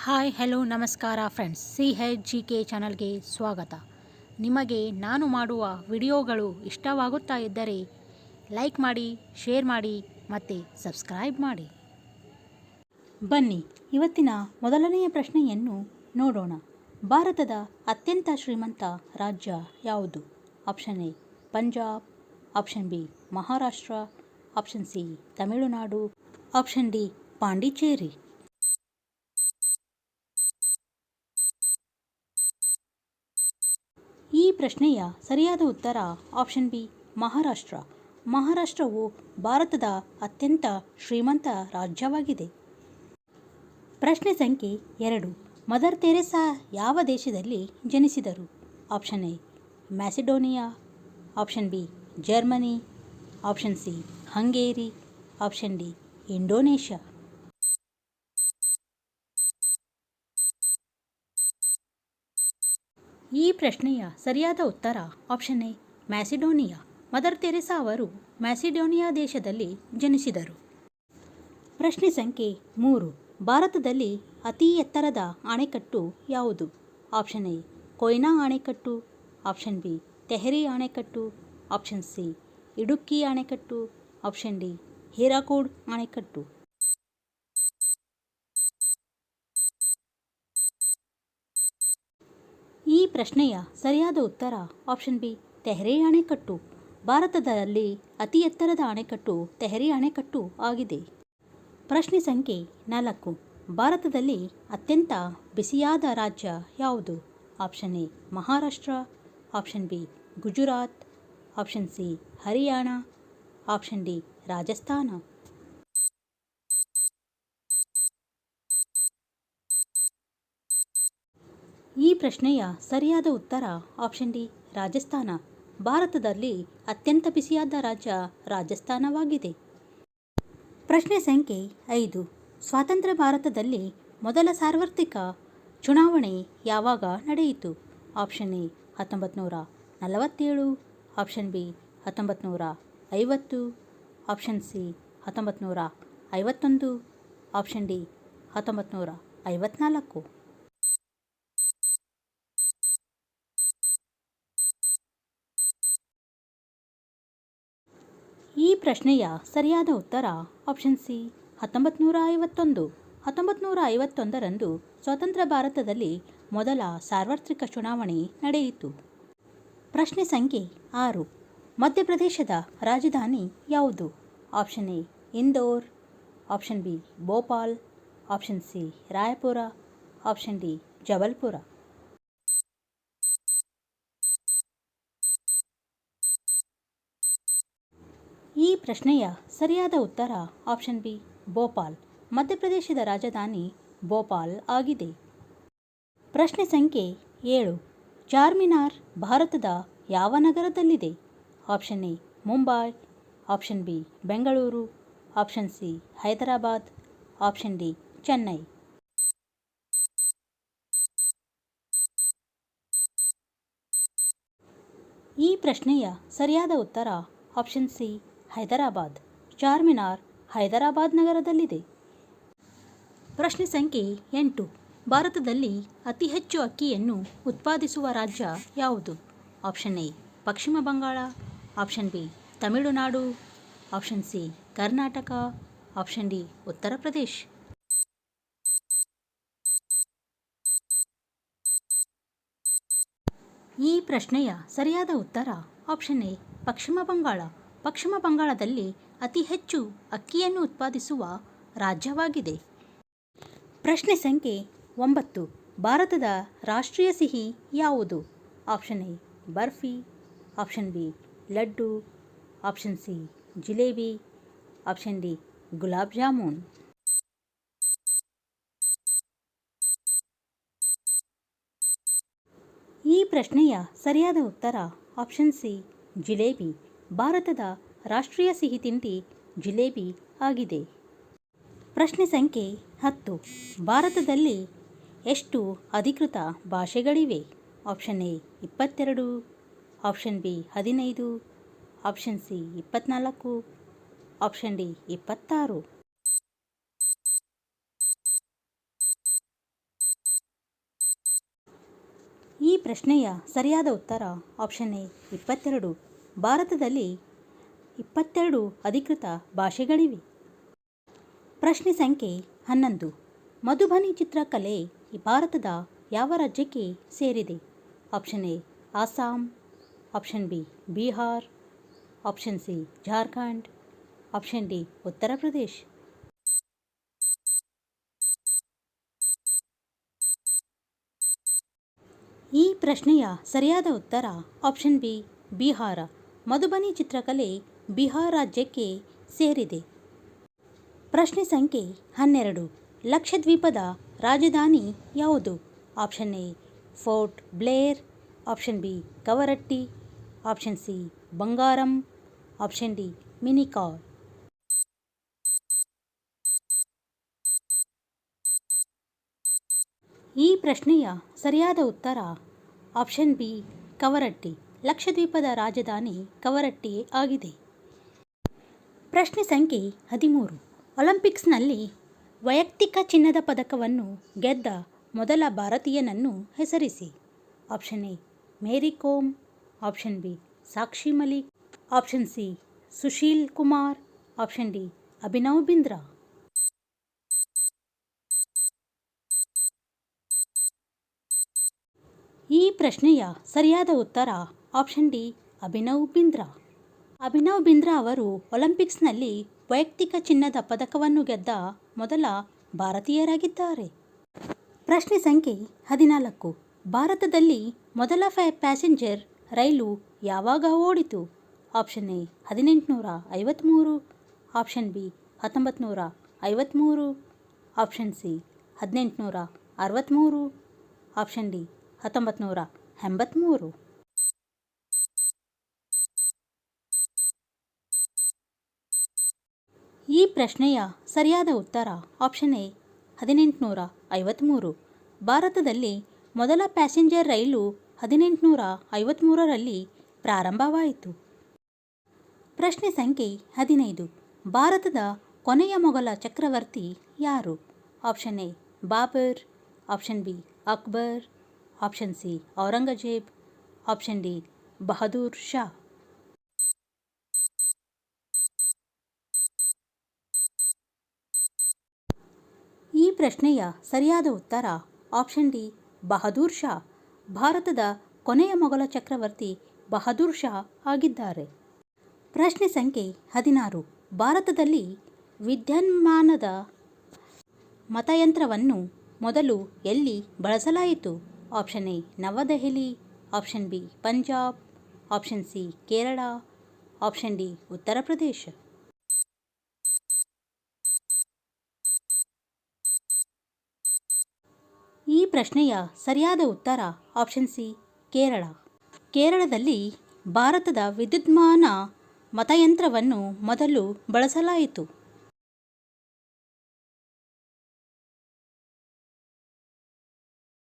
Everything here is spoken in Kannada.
ಹಾಯ್ ಹಲೋ ನಮಸ್ಕಾರ ಫ್ರೆಂಡ್ಸ್, CHGK ಚಾನಲ್ಗೆ ಸ್ವಾಗತ. ನಿಮಗೆ ನಾನು ಮಾಡುವ ವಿಡಿಯೋಗಳು ಇಷ್ಟವಾಗುತ್ತಾ ಇದ್ದರೆ ಲೈಕ್ ಮಾಡಿ, ಶೇರ್ ಮಾಡಿ ಮತ್ತು ಸಬ್ಸ್ಕ್ರೈಬ್ ಮಾಡಿ. ಬನ್ನಿ ಇವತ್ತಿನ ಮೊದಲನೆಯ ಪ್ರಶ್ನೆಯನ್ನು ನೋಡೋಣ. ಭಾರತದ ಅತ್ಯಂತ ಶ್ರೀಮಂತ ರಾಜ್ಯ ಯಾವುದು? Option A Punjab, option B Maharashtra, option C Tamil Nadu, option D Pondicherry. ಈ ಪ್ರಶ್ನೆಯ ಸರಿಯಾದ ಉತ್ತರ ಆಪ್ಷನ್ ಬಿ ಮಹಾರಾಷ್ಟ್ರ. ಮಹಾರಾಷ್ಟ್ರವು ಭಾರತದ ಅತ್ಯಂತ ಶ್ರೀಮಂತ ರಾಜ್ಯವಾಗಿದೆ. ಪ್ರಶ್ನೆ ಸಂಖ್ಯೆ 2. ಮದರ್ ತೆರೇಸಾ ಯಾವ ದೇಶದಲ್ಲಿ ಜನಿಸಿದರು? Option A Macedonia, option B Germany, option C Hungary, option D Indonesia. ಈ ಪ್ರಶ್ನೆಯ ಸರಿಯಾದ ಉತ್ತರ option A Macedonia. Mother Teresa ಅವರು ಮ್ಯಾಸಿಡೋನಿಯಾ ದೇಶದಲ್ಲಿ ಜನಿಸಿದರು. ಪ್ರಶ್ನೆ ಸಂಖ್ಯೆ 3. ಭಾರತದಲ್ಲಿ ಅತಿ ಎತ್ತರದ ಅಣೆಕಟ್ಟು ಯಾವುದು? ಆಪ್ಷನ್ ಎ ಕೊಯ್ನಾ ಅಣೆಕಟ್ಟು, ಆಪ್ಷನ್ ಬಿ ತೆಹರಿ ಅಣೆಕಟ್ಟು, ಆಪ್ಷನ್ ಸಿ ಇಡುಕ್ಕಿ ಅಣೆಕಟ್ಟು, ಆಪ್ಷನ್ ಡಿ ಹೀರಾಕೂಡ್ ಅಣೆಕಟ್ಟು. ಈ ಪ್ರಶ್ನೆಯ ಸರಿಯಾದ ಉತ್ತರ ಆಪ್ಷನ್ ಬಿ ತೆಹರಿ ಅಣೆಕಟ್ಟು. ಭಾರತದಲ್ಲಿ ಅತಿ ಎತ್ತರದ ಅಣೆಕಟ್ಟು ತೆಹರಿ ಅಣೆಕಟ್ಟು ಆಗಿದೆ. ಪ್ರಶ್ನೆ ಸಂಖ್ಯೆ 4. ಭಾರತದಲ್ಲಿ ಅತ್ಯಂತ ಬಿಸಿಯಾದ ರಾಜ್ಯ ಯಾವುದು? Option A Maharashtra, option B Gujarat, option C Haryana, option D Rajasthan. ಈ ಪ್ರಶ್ನೆಯ ಸರಿಯಾದ ಉತ್ತರ ಆಪ್ಷನ್ ಡಿ ರಾಜಸ್ಥಾನ. ಭಾರತದಲ್ಲಿ ಅತ್ಯಂತ ಬಿಸಿಯಾದ ರಾಜ್ಯ ರಾಜಸ್ಥಾನವಾಗಿದೆ. ಪ್ರಶ್ನೆ ಸಂಖ್ಯೆ 5. ಸ್ವಾತಂತ್ರ್ಯ ಭಾರತದಲ್ಲಿ ಮೊದಲ ಸಾರ್ವತ್ರಿಕ ಚುನಾವಣೆ ಯಾವಾಗ ನಡೆಯಿತು? Option A 1947, option B 1950, option C 1951, option D 1954. ಈ ಪ್ರಶ್ನೆಯ ಸರಿಯಾದ ಉತ್ತರ ಆಪ್ಷನ್ ಸಿ 1951. 1951ರಂದು ಸ್ವತಂತ್ರ ಭಾರತದಲ್ಲಿ ಮೊದಲ ಸಾರ್ವತ್ರಿಕ ಚುನಾವಣೆ ನಡೆಯಿತು. ಪ್ರಶ್ನೆ ಸಂಖ್ಯೆ 6. ಮಧ್ಯಪ್ರದೇಶದ ರಾಜಧಾನಿ ಯಾವುದು? Option A Indore, option B Bhopal, option C Raipur, option D Jabalpur. ಈ ಪ್ರಶ್ನೆಯ ಸರಿಯಾದ ಉತ್ತರ ಆಪ್ಷನ್ ಬಿ ಭೋಪಾಲ್. ಮಧ್ಯಪ್ರದೇಶದ ರಾಜಧಾನಿ ಭೋಪಾಲ್ ಆಗಿದೆ. ಪ್ರಶ್ನೆ ಸಂಖ್ಯೆ 7. ಚಾರ್ಮಿನಾರ್ ಭಾರತದ ಯಾವ ನಗರದಲ್ಲಿದೆ? Option A Mumbai, option B Bengaluru, option C Hyderabad, option D Chennai. ಈ ಪ್ರಶ್ನೆಯ ಸರಿಯಾದ ಉತ್ತರ ಆಪ್ಷನ್ ಸಿ ಹೈದರಾಬಾದ್. ಚಾರ್ಮಿನಾರ್ ಹೈದರಾಬಾದ್ ನಗರದಲ್ಲಿದೆ. ಪ್ರಶ್ನೆ ಸಂಖ್ಯೆ 8. ಭಾರತದಲ್ಲಿ ಅತಿ ಹೆಚ್ಚು ಅಕ್ಕಿಯನ್ನು ಉತ್ಪಾದಿಸುವ ರಾಜ್ಯ ಯಾವುದು? Option A Paschim Bangal, option B Tamil Nadu, option C Karnataka, option D Uttar Pradesh. ಈ ಪ್ರಶ್ನೆಯ ಸರಿಯಾದ ಉತ್ತರ ಆಪ್ಷನ್ ಎ ಪಶ್ಚಿಮ ಬಂಗಾಳ. ಪಶ್ಚಿಮ ಬಂಗಾಳದಲ್ಲಿ ಅತಿ ಹೆಚ್ಚು ಅಕ್ಕಿಯನ್ನು ಉತ್ಪಾದಿಸುವ ರಾಜ್ಯವಾಗಿದೆ. ಪ್ರಶ್ನೆ ಸಂಖ್ಯೆ 9. ಭಾರತದ ರಾಷ್ಟ್ರೀಯ ಸಿಹಿ ಯಾವುದು? Option A barfi, option B laddu, option C jalebi, option D gulab jamun. ಈ ಪ್ರಶ್ನೆಯ ಸರಿಯಾದ ಉತ್ತರ ಆಪ್ಷನ್ ಸಿ ಜಿಲೇಬಿ. ಭಾರತದ ರಾಷ್ಟ್ರೀಯ ಸಿಹಿ ತಿಂಡಿ ಜಿಲೇಬಿ ಆಗಿದೆ. ಪ್ರಶ್ನೆ ಸಂಖ್ಯೆ 10. ಭಾರತದಲ್ಲಿ ಎಷ್ಟು ಅಧಿಕೃತ ಭಾಷೆಗಳಿವೆ? Option A 22, option B 15, option C 24, option D 26. ಈ ಪ್ರಶ್ನೆಯ ಸರಿಯಾದ ಉತ್ತರ ಆಪ್ಷನ್ ಎ 22. ಭಾರತದಲ್ಲಿ 22 ಅಧಿಕೃತ ಭಾಷೆಗಳಿವೆ. ಪ್ರಶ್ನೆ ಸಂಖ್ಯೆ 11. ಮಧುಬನಿ ಚಿತ್ರಕಲೆ ಭಾರತದ ಯಾವ ರಾಜ್ಯಕ್ಕೆ ಸೇರಿದೆ? Option A Assam, option B Bihar, option C Jharkhand, option D Uttar Pradesh. ಈ ಪ್ರಶ್ನೆಯ ಸರಿಯಾದ ಉತ್ತರ ಆಪ್ಷನ್ ಬಿ ಬಿಹಾರ. ಮಧುಬನಿ ಚಿತ್ರಕಲೆ ಬಿಹಾರ್ ರಾಜ್ಯಕ್ಕೆ ಸೇರಿದೆ. ಪ್ರಶ್ನೆ ಸಂಖ್ಯೆ 12. ಲಕ್ಷದ್ವೀಪದ ರಾಜಧಾನಿ ಯಾವುದು? Option A Port Blair, option B Kavaratti, option C Bangaram, option D Minicoy. ಈ ಪ್ರಶ್ನೆಯ ಸರಿಯಾದ ಉತ್ತರ ಆಪ್ಷನ್ ಬಿ ಕವರಟ್ಟಿ. ಲಕ್ಷದ್ವೀಪದ ರಾಜಧಾನಿ ಕವರಟ್ಟಿ ಆಗಿದೆ. ಪ್ರಶ್ನೆ ಸಂಖ್ಯೆ 13. ಒಲಿಂಪಿಕ್ಸ್ನಲ್ಲಿ ವೈಯಕ್ತಿಕ ಚಿನ್ನದ ಪದಕವನ್ನು ಗೆದ್ದ ಮೊದಲ ಭಾರತೀಯನನ್ನು ಹೆಸರಿಸಿ. Option A Mary Kom, option B Sakshi Malik, option C Sushil Kumar, option D Abhinav Bindra. ಈ ಪ್ರಶ್ನೆಯ ಸರಿಯಾದ ಉತ್ತರ ಆಪ್ಷನ್ ಡಿ ಅಭಿನವ್ ಬಿಂದ್ರಾ. ಅಭಿನವ್ ಬಿಂದ್ರಾ ಅವರು ಒಲಿಂಪಿಕ್ಸ್ನಲ್ಲಿ ವೈಯಕ್ತಿಕ ಚಿನ್ನದ ಪದಕವನ್ನು ಗೆದ್ದ ಮೊದಲ ಭಾರತೀಯರಾಗಿದ್ದಾರೆ. ಪ್ರಶ್ನೆ ಸಂಖ್ಯೆ 14. ಭಾರತದಲ್ಲಿ ಮೊದಲ ಪ್ಯಾಸೆಂಜರ್ ರೈಲು ಯಾವಾಗ ಓಡಿತು? Option A 1853, option B 1953, option C 1863, option D 1983. ಈ ಪ್ರಶ್ನೆಯ ಸರಿಯಾದ ಉತ್ತರ ಆಪ್ಷನ್ ಎ 1853. ಭಾರತದಲ್ಲಿ ಮೊದಲ ಪ್ಯಾಸೆಂಜರ್ ರೈಲು 1853ರಲ್ಲಿ ಪ್ರಾರಂಭವಾಯಿತು. ಪ್ರಶ್ನೆ ಸಂಖ್ಯೆ 15. ಭಾರತದ ಕೊನೆಯ ಮೊಘಲ ಚಕ್ರವರ್ತಿ ಯಾರು? Option A Babar, option B Akbar, option C Aurangzeb, option D Bahadur Shah. ಈ ಪ್ರಶ್ನೆಯ ಸರಿಯಾದ ಉತ್ತರ ಆಪ್ಷನ್ ಡಿ ಬಹದ್ದೂರ್ ಶಾ. ಭಾರತದ ಕೊನೆಯ ಮೊಘಲ ಚಕ್ರವರ್ತಿ ಬಹದ್ದೂರ್ ಶಾ ಆಗಿದ್ದಾರೆ. ಪ್ರಶ್ನೆ ಸಂಖ್ಯೆ 16. ಭಾರತದಲ್ಲಿ ವಿದ್ಯುನ್ಮಾನದ ಮತಯಂತ್ರವನ್ನು ಮೊದಲು ಎಲ್ಲಿ ಬಳಸಲಾಯಿತು? Option A Navadehali, option B Punjab, option C Kerala, option D Uttar Pradesh. ಈ ಪ್ರಶ್ನೆಯ ಸರಿಯಾದ ಉತ್ತರ ಆಪ್ಷನ್ ಸಿ ಕೇರಳ. ಕೇರಳದಲ್ಲಿ ಭಾರತದ ವಿದ್ಯುನ್ಮಾನ ಮತಯಂತ್ರವನ್ನು ಮೊದಲು ಬಳಸಲಾಯಿತು.